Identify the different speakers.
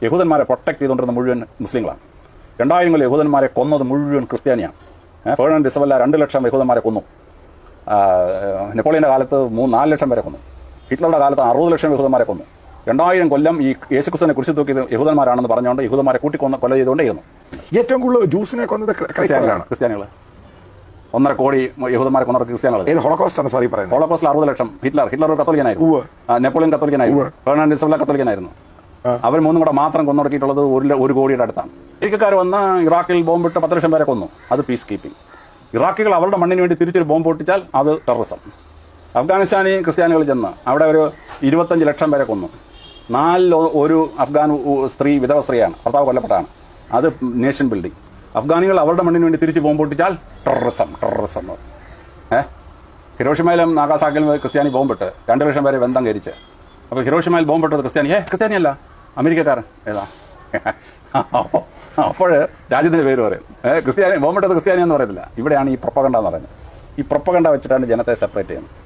Speaker 1: യഹൂദന്മാരെ പ്രൊട്ടക്ട് ചെയ്തുകൊണ്ടിരുന്ന മുഴുവൻ മുസ്ലിങ്ങളാണ്. 2000 യഹൂദന്മാരെ കൊന്നത് മുഴുവൻ ക്രിസ്ത്യാനിയാണ്. ഫെർണാണ്ടോ ഡിസവല്ല 2 ലക്ഷം യഹൂദന്മാരെ കൊന്നു. നെപ്പോളിയന്റെ കാലത്ത് 4 ലക്ഷം പേരെ കൊന്നു. ഹിറ്റ്ലറുടെ കാലത്ത് 60 ലക്ഷം യഹൂദന്മാരെ കൊന്നു. 2000 കൊല്ലം ഈ യേശുക്രിസ്തുവിനെ കുറിച്ച് തൂക്കിയത് യഹൂദന്മാരാണെന്ന് പറഞ്ഞുകൊണ്ട് യഹൂദന്മാരെ കൊല ചെയ്തുകൊണ്ടേയിരുന്നു.
Speaker 2: ഏറ്റവും കൂടുതൽ ജൂസിനെ കൊന്നത് ക്രിസ്ത്യാനികളാണ്.
Speaker 1: 1.5 കോടി യഹൂദന്മാരെ കൊന്നത് ക്രിസ്ത്യാനികൾ.
Speaker 2: ഹോളോകോസ്റ്റ് ആണ് സാറി പറയുന്നത്.
Speaker 1: ഹോളോകോസ്റ്റിൽ 60 ലക്ഷം. ഹിറ്റ്ലർ കത്തോലിക്കനായിരുന്നു. നെപ്പോളിയൻ കത്തോലിക്കനായിരുന്നു. ഫെർണാണ്ടോ ഡിസവല്ല കത്തോലിക്കനായിരുന്നു. അവർ 3 കൂടെ മാത്രം കൊന്നൊടുക്കിയിട്ടുള്ളത് 1 കോടിയുടെ അടുത്താണ്. അമേരിക്കക്കാർ വന്ന് ഇറാഖിൽ ബോംബിട്ട് 10 ലക്ഷം പേരെ കൊന്നു. അത് പീസ് കീപ്പിംഗ്. ഇറാഖികൾ അവരുടെ മണ്ണിന് വേണ്ടി തിരിച്ചൊരു ബോംബ് പൊട്ടിച്ചാൽ അത് ടെററിസം. അഫ്ഗാനിസ്ഥാനി ക്രിസ്ത്യാനികൾ ചെന്ന് അവിടെ ഒരു 25 ലക്ഷം പേരെ കൊന്നു. 1 അഫ്ഗാൻ സ്ത്രീ വിധവ സ്ത്രീയാണ്, ഭർത്താവ് കൊല്ലപ്പെട്ടാണ്. അത് നേഷൻ ബിൽഡിംഗ്. അഫ്ഗാനികൾ അവരുടെ മണ്ണിന് വേണ്ടി തിരിച്ച് ബോംബ് പൊട്ടിച്ചാൽ ടെററിസം. ഹിരോഷിമയിലും നാഗാസാക്കിലും ക്രിസ്ത്യാനി ബോംബിട്ട് 2 ലക്ഷം പേരെ ബന്ധം കരിച്ച്. അപ്പോൾ ഹിരോഷിമയിൽ ബോംബിട്ടത് ക്രിസ്ത്യാനിയല്ല, അമേരിക്കക്കാരൻ. ഏതാ? അപ്പോൾ രാജ്യത്തിന്റെ പേര് പറയും. ക്രിസ്ത്യാനി ബോംബിട്ടത് ക്രിസ്ത്യാനി എന്ന് പറയത്തില്ല. ഇവിടെയാണ് ഈ പ്രൊപ്പഗണ്ട എന്ന് പറയുന്നത്. ഈ പ്രൊപ്പഗണ്ട വെച്ചിട്ടാണ് ജനത്തെ സെപ്പറേറ്റ് ചെയ്യുന്നത്.